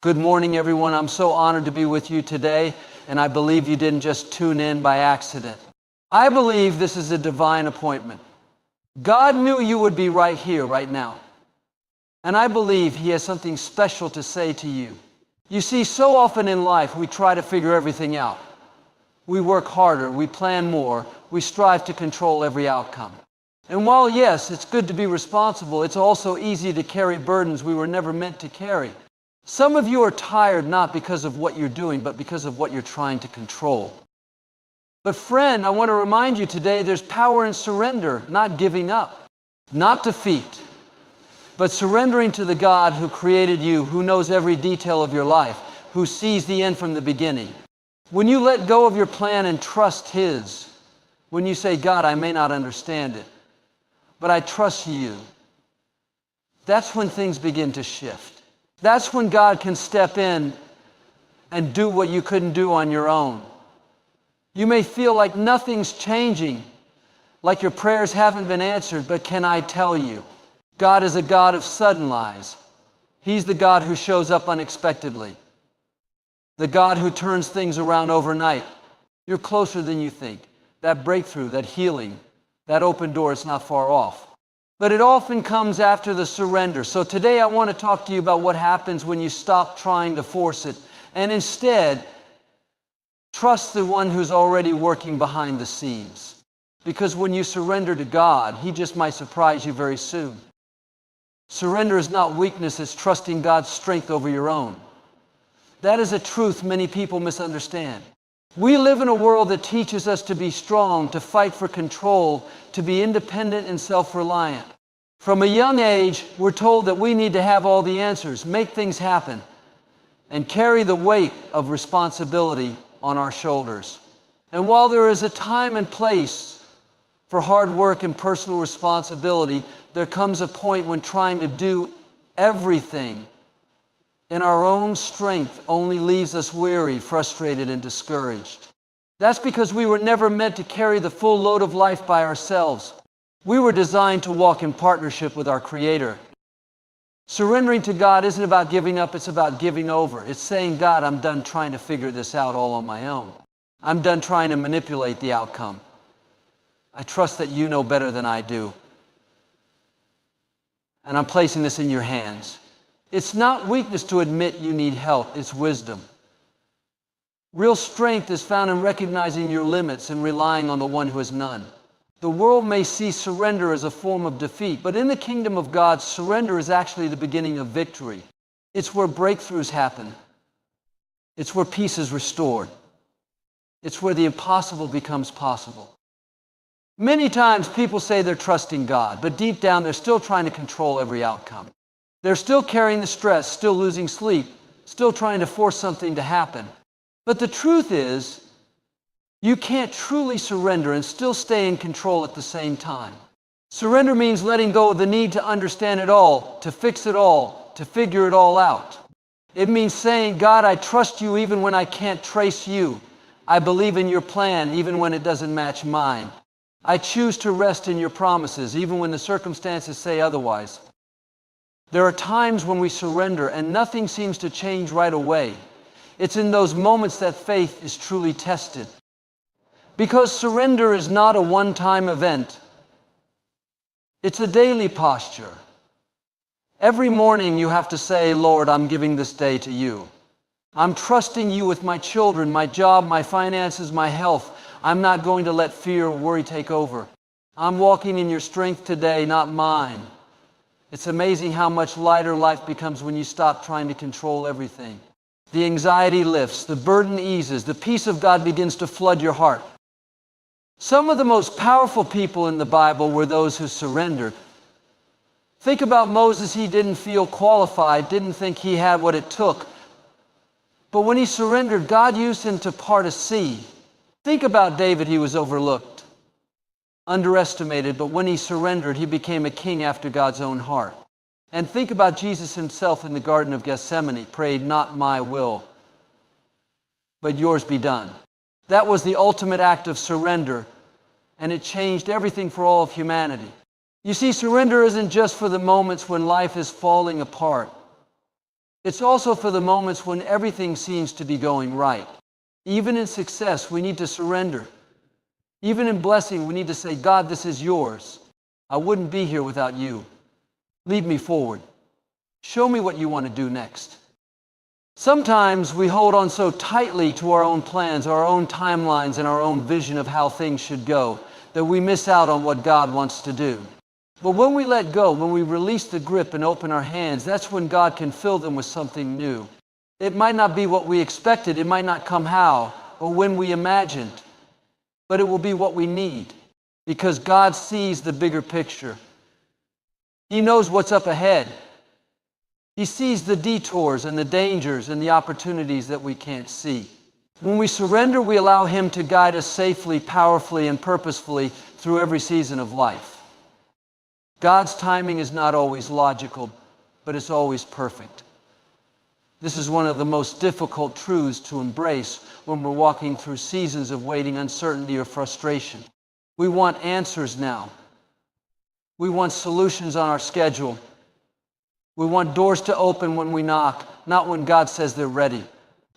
Good morning, everyone. I'm so honored to be with you today, and I believe you didn't just tune in by accident. I believe this is a divine appointment. God knew you would be right here, right now. And I believe He has something special to say to you. You see, so often in life, we try to figure everything out. We work harder, we plan more, we strive to control every outcome. And while, yes, it's good to be responsible, it's also easy to carry burdens we were never meant to carry. Some of you are tired not because of what you're doing, but because of what you're trying to control. But friend, I want to remind you today there's power in surrender, not giving up, not defeat, but surrendering to the God who created you, who knows every detail of your life, who sees the end from the beginning. When you let go of your plan and trust His, when you say, God, I may not understand it, but I trust you, that's when things begin to shift. That's when God can step in and do what you couldn't do on your own. You may feel like nothing's changing, like your prayers haven't been answered, but can I tell you, God is a God of sudden lies. He's the God who shows up unexpectedly, the God who turns things around overnight. You're closer than you think. That breakthrough, that healing, that open door is not far off. But it often comes after the surrender. So today I want to talk to you about what happens when you stop trying to force it and instead trust the one who's already working behind the scenes. Because when you surrender to God, He just might surprise you very soon. Surrender is not weakness, it's trusting God's strength over your own. That is a truth many people misunderstand. We live in a world that teaches us to be strong, to fight for control, to be independent and self-reliant. From a young age, we're told that we need to have all the answers, make things happen, and carry the weight of responsibility on our shoulders. And while there is a time and place for hard work and personal responsibility, there comes a point when trying to do everything in our own strength only leaves us weary, frustrated, and discouraged. That's because we were never meant to carry the full load of life by ourselves. We were designed to walk in partnership with our Creator. Surrendering to God isn't about giving up, it's about giving over. It's saying, God, I'm done trying to figure this out all on my own. I'm done trying to manipulate the outcome. I trust that you know better than I do. And I'm placing this in your hands. It's not weakness to admit you need help, it's wisdom. Real strength is found in recognizing your limits and relying on the one who has none. The world may see surrender as a form of defeat, but in the kingdom of God, surrender is actually the beginning of victory. It's where breakthroughs happen. It's where peace is restored. It's where the impossible becomes possible. Many times people say they're trusting God, but deep down they're still trying to control every outcome. They're still carrying the stress, still losing sleep, still trying to force something to happen. But the truth is, you can't truly surrender and still stay in control at the same time. Surrender means letting go of the need to understand it all, to fix it all, to figure it all out. It means saying, God, I trust you even when I can't trace you. I believe in your plan even when it doesn't match mine. I choose to rest in your promises even when the circumstances say otherwise. There are times when we surrender and nothing seems to change right away. It's in those moments that faith is truly tested. Because surrender is not a one-time event. It's a daily posture. Every morning you have to say, Lord, I'm giving this day to you. I'm trusting you with my children, my job, my finances, my health. I'm not going to let fear or worry take over. I'm walking in your strength today, not mine. It's amazing how much lighter life becomes when you stop trying to control everything. The anxiety lifts, the burden eases, the peace of God begins to flood your heart. Some of the most powerful people in the Bible were those who surrendered. Think about Moses. He didn't feel qualified, didn't think he had what it took. But when he surrendered, God used him to part a sea. Think about David. He was overlooked, underestimated, but when he surrendered, he became a king after God's own heart. And think about Jesus himself in the Garden of Gethsemane, prayed, not my will, but yours be done. That was the ultimate act of surrender, and it changed everything for all of humanity. You see, surrender isn't just for the moments when life is falling apart. It's also for the moments when everything seems to be going right. Even in success, we need to surrender. Even in blessing, we need to say, God, this is yours. I wouldn't be here without you. Lead me forward. Show me what you want to do next. Sometimes we hold on so tightly to our own plans, our own timelines, and our own vision of how things should go that we miss out on what God wants to do. But when we let go, when we release the grip and open our hands, that's when God can fill them with something new. It might not be what we expected, it might not come how, or when we imagined, but it will be what we need, because God sees the bigger picture. He knows what's up ahead. He sees the detours and the dangers and the opportunities that we can't see. When we surrender, we allow Him to guide us safely, powerfully, and purposefully through every season of life. God's timing is not always logical, but it's always perfect. This is one of the most difficult truths to embrace when we're walking through seasons of waiting, uncertainty, or frustration. We want answers now. We want solutions on our schedule. We want doors to open when we knock, not when God says they're ready.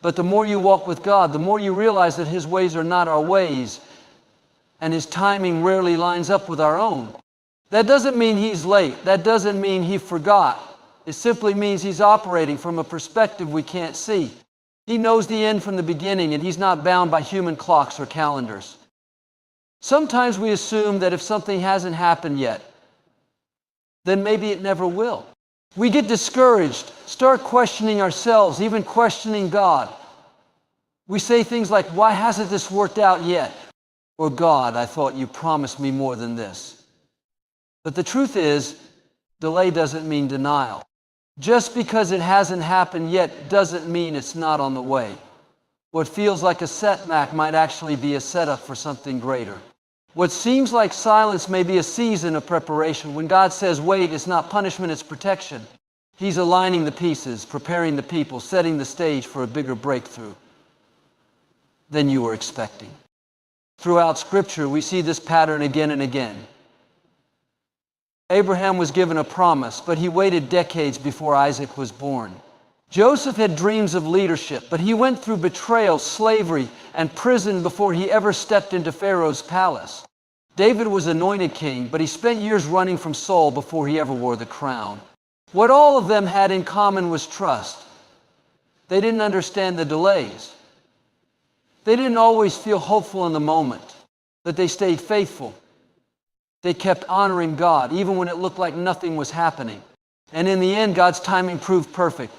But the more you walk with God, the more you realize that His ways are not our ways, and His timing rarely lines up with our own. That doesn't mean He's late. That doesn't mean He forgot. It simply means He's operating from a perspective we can't see. He knows the end from the beginning, and He's not bound by human clocks or calendars. Sometimes we assume that if something hasn't happened yet, then maybe it never will. We get discouraged, start questioning ourselves, even questioning God. We say things like, why hasn't this worked out yet? Or, God, I thought you promised me more than this. But the truth is, delay doesn't mean denial. Just because it hasn't happened yet doesn't mean it's not on the way. What feels like a setback might actually be a setup for something greater. What seems like silence may be a season of preparation. When God says wait, it's not punishment, it's protection. He's aligning the pieces, preparing the people, setting the stage for a bigger breakthrough than you were expecting. Throughout Scripture, we see this pattern again and again. Abraham was given a promise, but he waited decades before Isaac was born. Joseph had dreams of leadership, but he went through betrayal, slavery, and prison before he ever stepped into Pharaoh's palace. David was anointed king, but he spent years running from Saul before he ever wore the crown. What all of them had in common was trust. They didn't understand the delays. They didn't always feel hopeful in the moment, but they stayed faithful. They kept honoring God, even when it looked like nothing was happening. And in the end, God's timing proved perfect.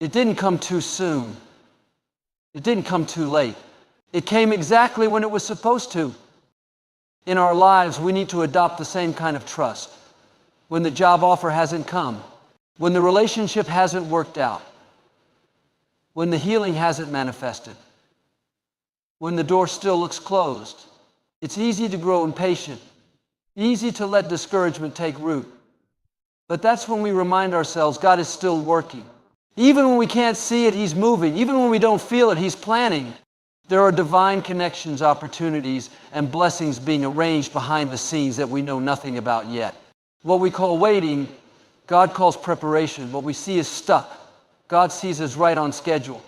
It didn't come too soon. It didn't come too late. It came exactly when it was supposed to. In our lives, we need to adopt the same kind of trust. When the job offer hasn't come, when the relationship hasn't worked out, when the healing hasn't manifested, when the door still looks closed, it's easy to grow impatient, easy to let discouragement take root. But that's when we remind ourselves God is still working. Even when we can't see it, He's moving. Even when we don't feel it, He's planning. There are divine connections, opportunities, and blessings being arranged behind the scenes that we know nothing about yet. What we call waiting, God calls preparation. What we see is stuck. God sees us right on schedule.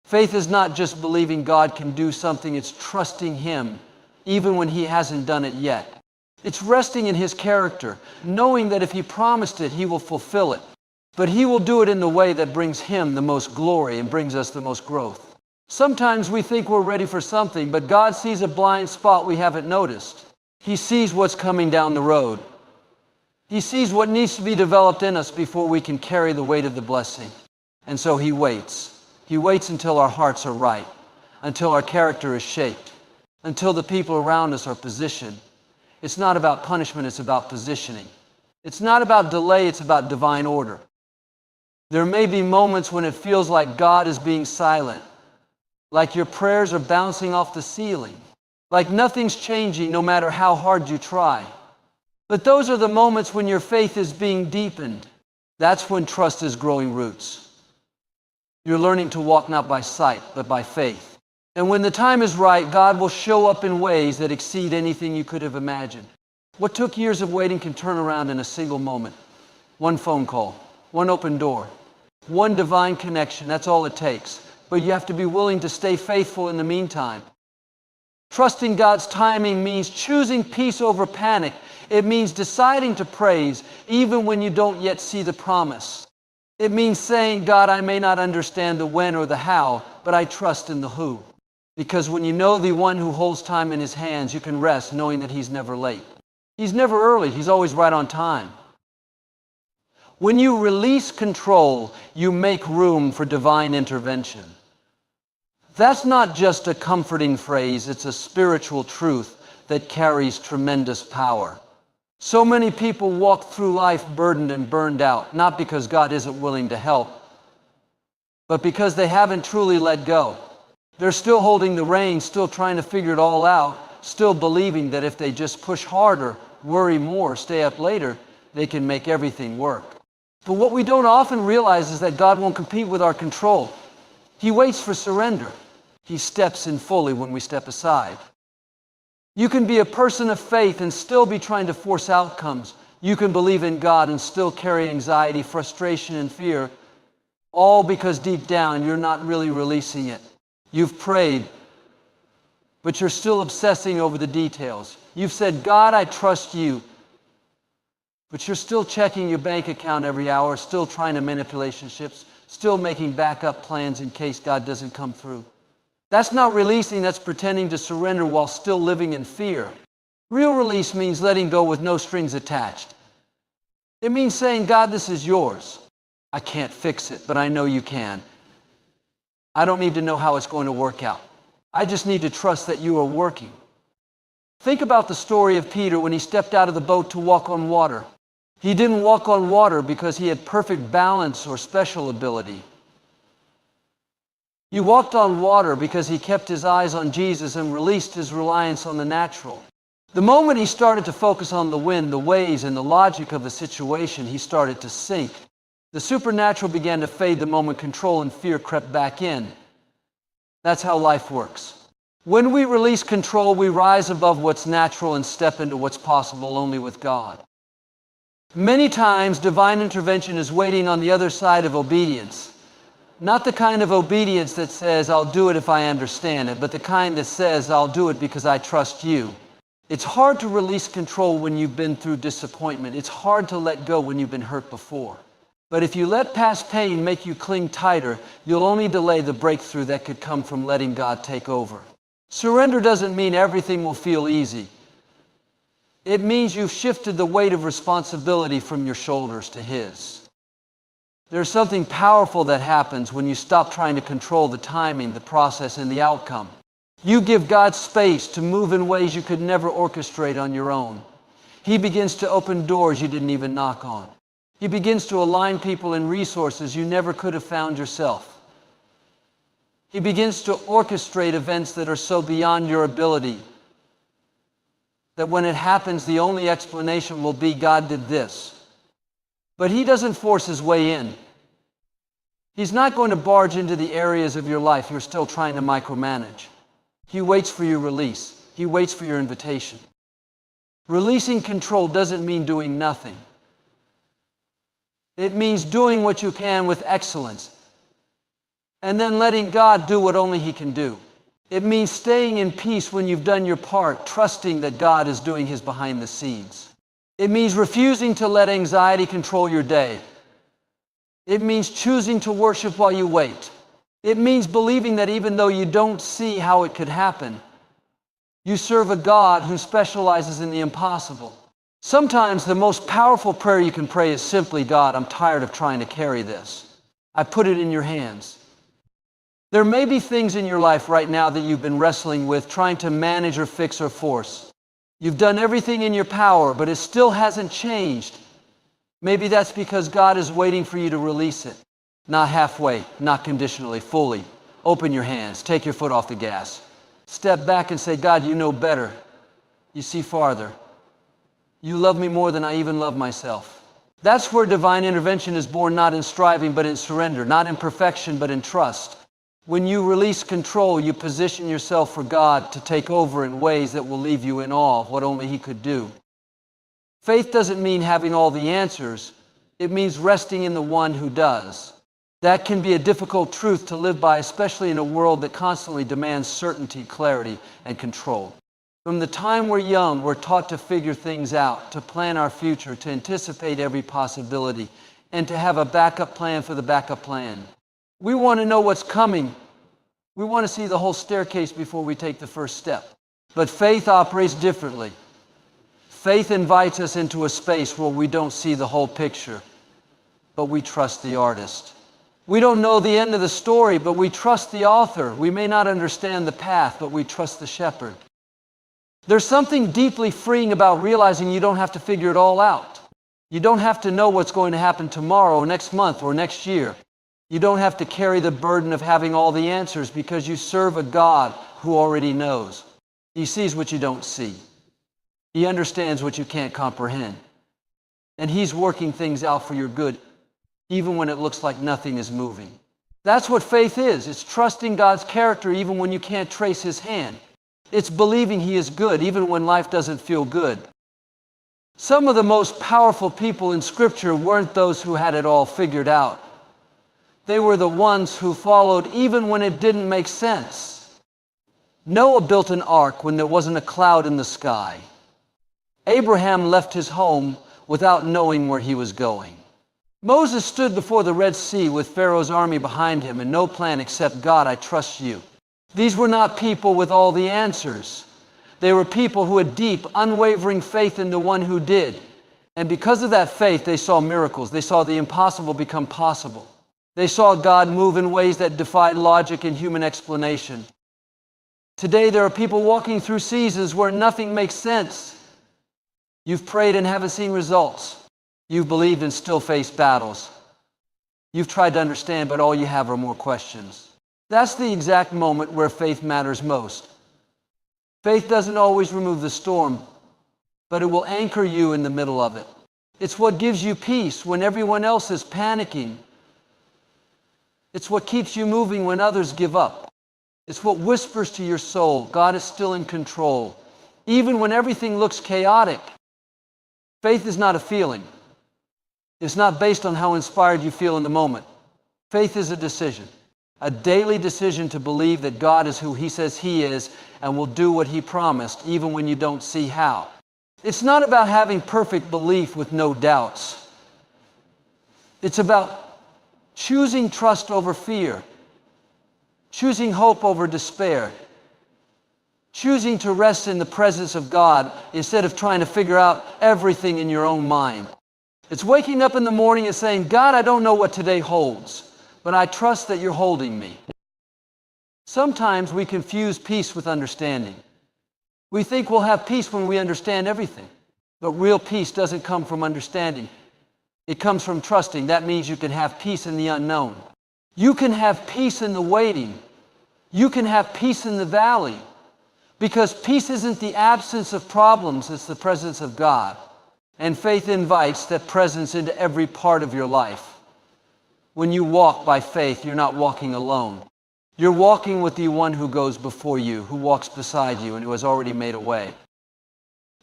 Faith is not just believing God can do something, it's trusting Him, even when He hasn't done it yet. It's resting in His character, knowing that if He promised it, He will fulfill it. But He will do it in the way that brings Him the most glory and brings us the most growth. Sometimes we think we're ready for something, but God sees a blind spot we haven't noticed. He sees what's coming down the road. He sees what needs to be developed in us before we can carry the weight of the blessing. And so He waits. He waits until our hearts are right, until our character is shaped, until the people around us are positioned. It's not about punishment, it's about positioning. It's not about delay, it's about divine order. There may be moments when it feels like God is being silent, like your prayers are bouncing off the ceiling, like nothing's changing no matter how hard you try. But those are the moments when your faith is being deepened. That's when trust is growing roots. You're learning to walk not by sight, but by faith. And when the time is right, God will show up in ways that exceed anything you could have imagined. What took years of waiting can turn around in a single moment. One phone call, one open door, one divine connection. That's all it takes. But you have to be willing to stay faithful in the meantime. Trusting God's timing means choosing peace over panic. It means deciding to praise even when you don't yet see the promise. It means saying, God, I may not understand the when or the how, but I trust in the who. Because when you know the one who holds time in his hands, you can rest knowing that he's never late. He's never early. He's always right on time. When you release control, you make room for divine intervention. That's not just a comforting phrase, it's a spiritual truth that carries tremendous power. So many people walk through life burdened and burned out, not because God isn't willing to help, but because they haven't truly let go. They're still holding the reins, still trying to figure it all out, still believing that if they just push harder, worry more, stay up later, they can make everything work. But what we don't often realize is that God won't compete with our control. He waits for surrender. He steps in fully when we step aside. You can be a person of faith and still be trying to force outcomes. You can believe in God and still carry anxiety, frustration, and fear, all because deep down you're not really releasing it. You've prayed, but you're still obsessing over the details. You've said, God, I trust you, but you're still checking your bank account every hour, still trying to manipulate relationships, still making backup plans in case God doesn't come through. That's not releasing, that's pretending to surrender while still living in fear. Real release means letting go with no strings attached. It means saying, God, this is yours. I can't fix it, but I know you can. I don't need to know how it's going to work out. I just need to trust that you are working. Think about the story of Peter when he stepped out of the boat to walk on water. He didn't walk on water because he had perfect balance or special ability. He walked on water because he kept his eyes on Jesus and released his reliance on the natural. The moment he started to focus on the wind, the waves, and the logic of the situation, he started to sink. The supernatural began to fade the moment control and fear crept back in. That's how life works. When we release control, we rise above what's natural and step into what's possible only with God. Many times, divine intervention is waiting on the other side of obedience. Not the kind of obedience that says, I'll do it if I understand it, but the kind that says, I'll do it because I trust you. It's hard to release control when you've been through disappointment. It's hard to let go when you've been hurt before. But if you let past pain make you cling tighter, you'll only delay the breakthrough that could come from letting God take over. Surrender doesn't mean everything will feel easy. It means you've shifted the weight of responsibility from your shoulders to His. There's something powerful that happens when you stop trying to control the timing, the process, and the outcome. You give God space to move in ways you could never orchestrate on your own. He begins to open doors you didn't even knock on. He begins to align people and resources you never could have found yourself. He begins to orchestrate events that are so beyond your ability that when it happens, the only explanation will be God did this. But He doesn't force His way in. He's not going to barge into the areas of your life you're still trying to micromanage. He waits for your release. He waits for your invitation. Releasing control doesn't mean doing nothing. It means doing what you can with excellence and then letting God do what only He can do. It means staying in peace when you've done your part, trusting that God is doing His behind the scenes. It means refusing to let anxiety control your day. It means choosing to worship while you wait. It means believing that even though you don't see how it could happen, you serve a God who specializes in the impossible. Sometimes the most powerful prayer you can pray is simply, God, I'm tired of trying to carry this. I put it in your hands. There may be things in your life right now that you've been wrestling with, trying to manage or fix or force. You've done everything in your power, but it still hasn't changed. Maybe that's because God is waiting for you to release it. Not halfway, not conditionally, fully. Open your hands, take your foot off the gas. Step back and say, God, you know better. You see farther. You love me more than I even love myself. That's where divine intervention is born, not in striving, but in surrender, not in perfection, but in trust. When you release control, you position yourself for God to take over in ways that will leave you in awe of what only He could do. Faith doesn't mean having all the answers. It means resting in the one who does. That can be a difficult truth to live by, especially in a world that constantly demands certainty, clarity, and control. From the time we're young, we're taught to figure things out, to plan our future, to anticipate every possibility, and to have a backup plan for the backup plan. We want to know what's coming. We want to see the whole staircase before we take the first step. But faith operates differently. Faith invites us into a space where we don't see the whole picture, but we trust the artist. We don't know the end of the story, but we trust the author. We may not understand the path, but we trust the shepherd. There's something deeply freeing about realizing you don't have to figure it all out. You don't have to know what's going to happen tomorrow, or next month, or next year. You don't have to carry the burden of having all the answers because you serve a God who already knows. He sees what you don't see. He understands what you can't comprehend. And He's working things out for your good, even when it looks like nothing is moving. That's what faith is. It's trusting God's character even when you can't trace His hand. It's believing He is good even when life doesn't feel good. Some of the most powerful people in Scripture weren't those who had it all figured out. They were the ones who followed even when it didn't make sense. Noah built an ark when there wasn't a cloud in the sky. Abraham left his home without knowing where he was going. Moses stood before the Red Sea with Pharaoh's army behind him and no plan except, God, I trust you. These were not people with all the answers. They were people who had deep, unwavering faith in the one who did. And because of that faith, they saw miracles. They saw the impossible become possible. They saw God move in ways that defied logic and human explanation. Today, there are people walking through seasons where nothing makes sense. You've prayed and haven't seen results. You've believed and still face battles. You've tried to understand, but all you have are more questions. That's the exact moment where faith matters most. Faith doesn't always remove the storm, but it will anchor you in the middle of it. It's what gives you peace when everyone else is panicking. It's what keeps you moving when others give up. It's what whispers to your soul, God is still in control, even when everything looks chaotic. Faith is not a feeling. It's not based on how inspired you feel in the moment. Faith is a decision. A daily decision to believe that God is who He says He is and will do what He promised, even when you don't see how. It's not about having perfect belief with no doubts. It's about choosing trust over fear, choosing hope over despair, choosing to rest in the presence of God instead of trying to figure out everything in your own mind. It's waking up in the morning and saying, God, I don't know what today holds, but I trust that you're holding me. Sometimes we confuse peace with understanding. We think we'll have peace when we understand everything, but real peace doesn't come from understanding. It comes from trusting. That means you can have peace in the unknown. You can have peace in the waiting. You can have peace in the valley, because peace isn't the absence of problems, it's the presence of God. And faith invites that presence into every part of your life. When you walk by faith, you're not walking alone. You're walking with the one who goes before you, who walks beside you, and who has already made a way.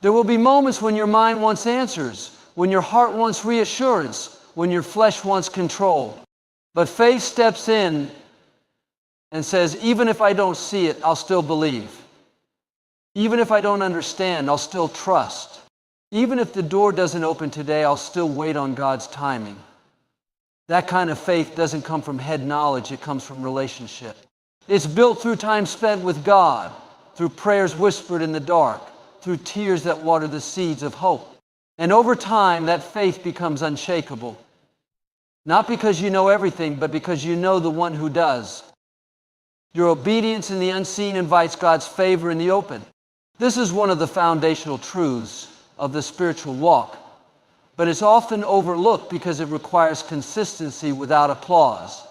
There will be moments when your mind wants answers, when your heart wants reassurance, when your flesh wants control. But faith steps in and says, even if I don't see it, I'll still believe. Even if I don't understand, I'll still trust. Even if the door doesn't open today, I'll still wait on God's timing. That kind of faith doesn't come from head knowledge, it comes from relationship. It's built through time spent with God, through prayers whispered in the dark, through tears that water the seeds of hope. And over time, that faith becomes unshakable. Not because you know everything, but because you know the one who does. Your obedience in the unseen invites God's favor in the open. This is one of the foundational truths of the spiritual walk, but it's often overlooked because it requires consistency without applause,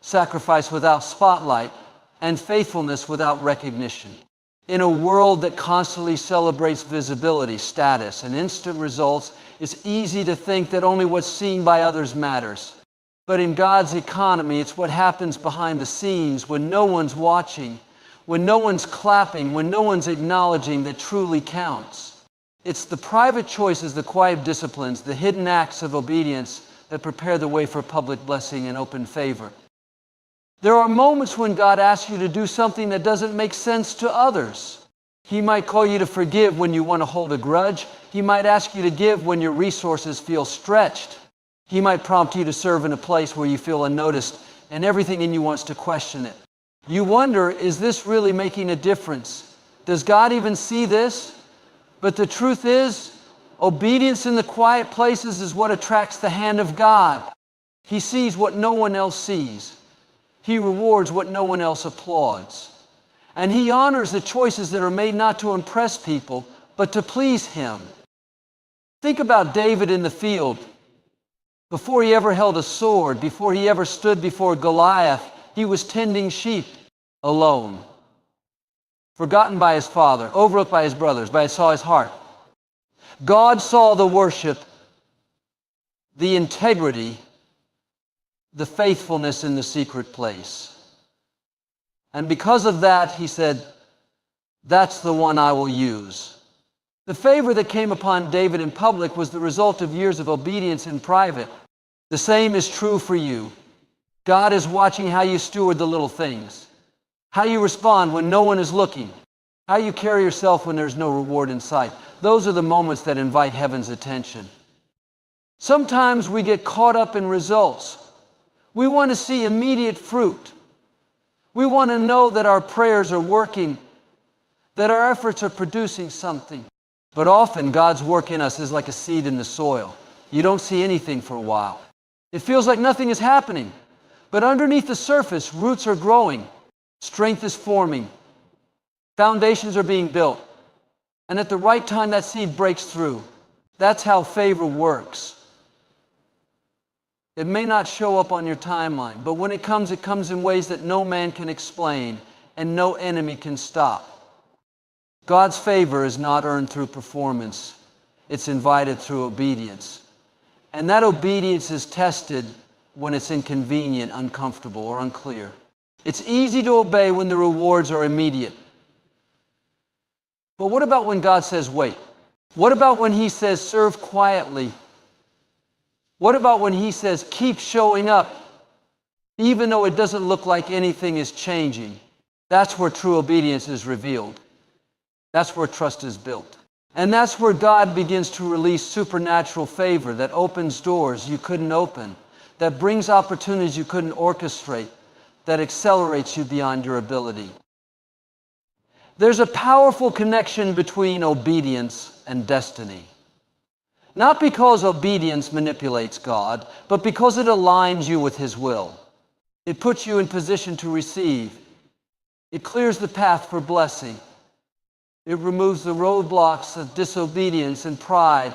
sacrifice without spotlight, and faithfulness without recognition. In a world that constantly celebrates visibility, status, and instant results, it's easy to think that only what's seen by others matters. But in God's economy, it's what happens behind the scenes when no one's watching, when no one's clapping, when no one's acknowledging that truly counts. It's the private choices, the quiet disciplines, the hidden acts of obedience that prepare the way for public blessing and open favor. There are moments when God asks you to do something that doesn't make sense to others. He might call you to forgive when you want to hold a grudge. He might ask you to give when your resources feel stretched. He might prompt you to serve in a place where you feel unnoticed and everything in you wants to question it. You wonder, is this really making a difference? Does God even see this? But the truth is, obedience in the quiet places is what attracts the hand of God. He sees what no one else sees. He rewards what no one else applauds. And He honors the choices that are made not to impress people, but to please Him. Think about David in the field. Before he ever held a sword, before he ever stood before Goliath, he was tending sheep alone. Forgotten by his father, overlooked by his brothers, but I saw his heart. God saw the worship, the integrity, the faithfulness in the secret place. And because of that, He said, that's the one I will use. The favor that came upon David in public was the result of years of obedience in private. The same is true for you. God is watching how you steward the little things, how you respond when no one is looking, how you carry yourself when there's no reward in sight. Those are the moments that invite heaven's attention. Sometimes we get caught up in results. We want to see immediate fruit. We want to know that our prayers are working, that our efforts are producing something. But often God's work in us is like a seed in the soil. You don't see anything for a while. It feels like nothing is happening. But underneath the surface, roots are growing. Strength is forming. Foundations are being built. And at the right time, that seed breaks through. That's how favor works. It may not show up on your timeline, but when it comes in ways that no man can explain and no enemy can stop. God's favor is not earned through performance. It's invited through obedience. And that obedience is tested when it's inconvenient, uncomfortable, or unclear. It's easy to obey when the rewards are immediate. But what about when God says, wait? What about when He says, serve quietly? What about when He says, keep showing up, even though it doesn't look like anything is changing? That's where true obedience is revealed. That's where trust is built. And that's where God begins to release supernatural favor that opens doors you couldn't open, that brings opportunities you couldn't orchestrate, that accelerates you beyond your ability. There's a powerful connection between obedience and destiny. Not because obedience manipulates God, but because it aligns you with His will. It puts you in position to receive. It clears the path for blessing. It removes the roadblocks of disobedience and pride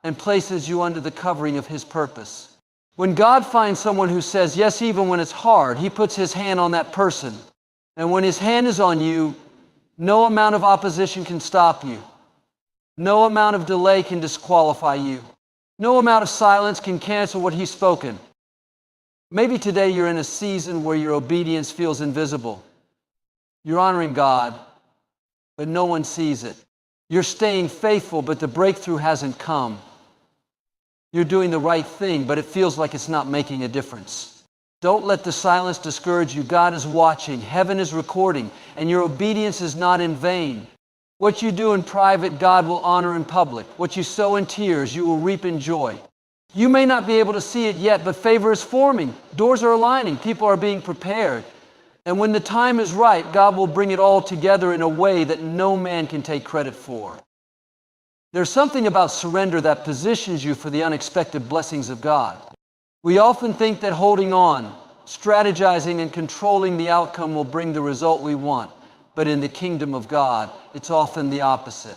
and places you under the covering of His purpose. When God finds someone who says yes even when it's hard, He puts His hand on that person. And when His hand is on you, no amount of opposition can stop you. No amount of delay can disqualify you. No amount of silence can cancel what He's spoken. Maybe today you're in a season where your obedience feels invisible. You're honoring God, but no one sees it. You're staying faithful, but the breakthrough hasn't come. You're doing the right thing, but it feels like it's not making a difference. Don't let the silence discourage you. God is watching. Heaven is recording, and your obedience is not in vain. What you do in private, God will honor in public. What you sow in tears, you will reap in joy. You may not be able to see it yet, but favor is forming. Doors are aligning. People are being prepared. And when the time is right, God will bring it all together in a way that no man can take credit for. There's something about surrender that positions you for the unexpected blessings of God. We often think that holding on, strategizing, and controlling the outcome will bring the result we want. But in the kingdom of God, it's often the opposite.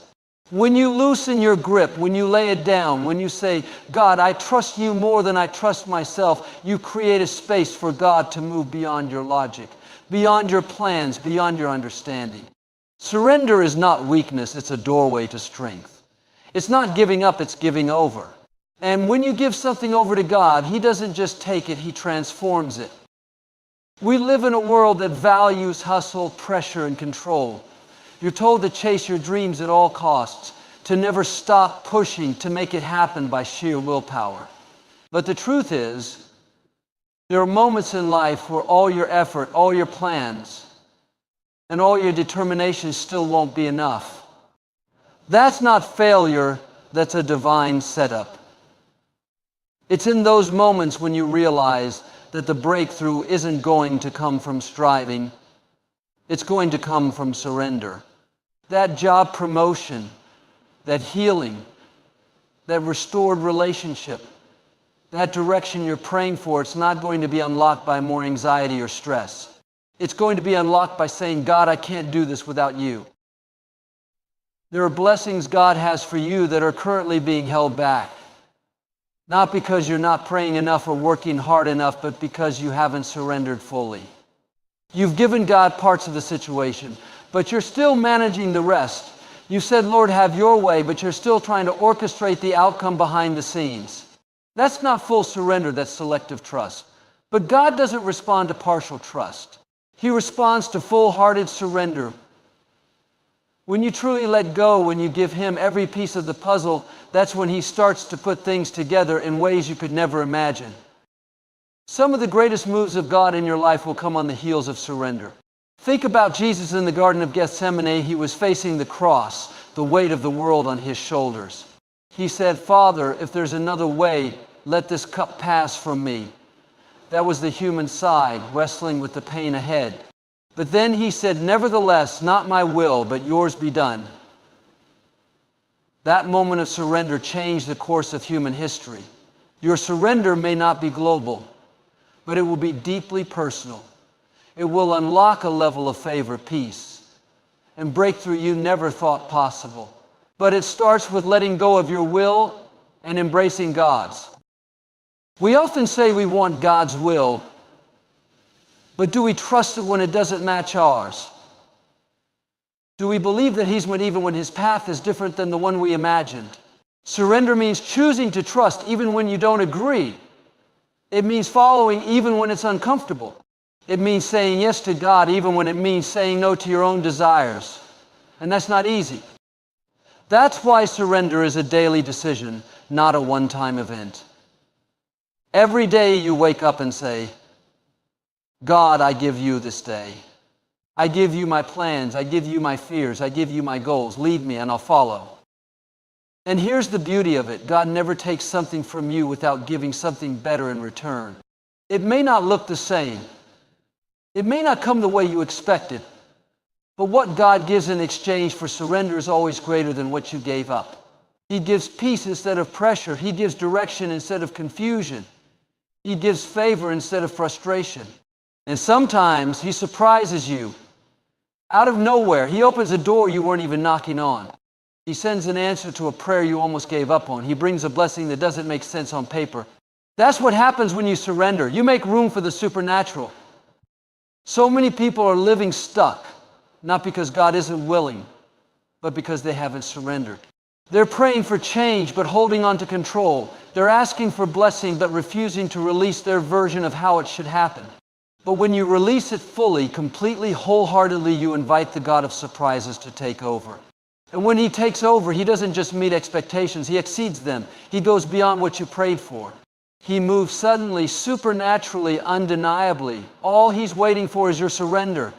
When you loosen your grip, when you lay it down, when you say, God, I trust you more than I trust myself, you create a space for God to move beyond your logic, beyond your plans, beyond your understanding. Surrender is not weakness, it's a doorway to strength. It's not giving up, it's giving over. And when you give something over to God, He doesn't just take it, He transforms it. We live in a world that values hustle, pressure, and control. You're told to chase your dreams at all costs, to never stop pushing to make it happen by sheer willpower. But the truth is, there are moments in life where all your effort, all your plans, and all your determination still won't be enough. That's not failure, that's a divine setup. It's in those moments when you realize that the breakthrough isn't going to come from striving, it's going to come from surrender. That job promotion, that healing, that restored relationship, that direction you're praying for, it's not going to be unlocked by more anxiety or stress. It's going to be unlocked by saying, God, I can't do this without you. There are blessings God has for you that are currently being held back. Not because you're not praying enough or working hard enough, but because you haven't surrendered fully. You've given God parts of the situation, but you're still managing the rest. You said, Lord, have your way, but you're still trying to orchestrate the outcome behind the scenes. That's not full surrender, that's selective trust. But God doesn't respond to partial trust. He responds to full-hearted surrender. When you truly let go, when you give Him every piece of the puzzle, that's when He starts to put things together in ways you could never imagine. Some of the greatest moves of God in your life will come on the heels of surrender. Think about Jesus in the Garden of Gethsemane. He was facing the cross, the weight of the world on His shoulders. He said, Father, if there's another way, let this cup pass from me. That was the human side, wrestling with the pain ahead. But then He said, nevertheless, not my will, but yours be done. That moment of surrender changed the course of human history. Your surrender may not be global, but it will be deeply personal. It will unlock a level of favor, peace, and breakthrough you never thought possible. But it starts with letting go of your will and embracing God's. We often say we want God's will, but do we trust it when it doesn't match ours? Do we believe that He's with even when His path is different than the one we imagined? Surrender means choosing to trust even when you don't agree. It means following even when it's uncomfortable. It means saying yes to God even when it means saying no to your own desires. And that's not easy. That's why surrender is a daily decision, not a one-time event. Every day you wake up and say, God, I give you this day. I give you my plans. I give you my fears. I give you my goals. Lead me and I'll follow. And here's the beauty of it. God never takes something from you without giving something better in return. It may not look the same. It may not come the way you expected. But what God gives in exchange for surrender is always greater than what you gave up. He gives peace instead of pressure. He gives direction instead of confusion. He gives favor instead of frustration. And sometimes He surprises you. Out of nowhere, He opens a door you weren't even knocking on. He sends an answer to a prayer you almost gave up on. He brings a blessing that doesn't make sense on paper. That's what happens when you surrender. You make room for the supernatural. So many people are living stuck, not because God isn't willing, but because they haven't surrendered. They're praying for change, but holding on to control. They're asking for blessing, but refusing to release their version of how it should happen. But when you release it fully, completely, wholeheartedly, you invite the God of surprises to take over. And when He takes over, He doesn't just meet expectations, He exceeds them. He goes beyond what you prayed for. He moves suddenly, supernaturally, undeniably. All He's waiting for is your surrender.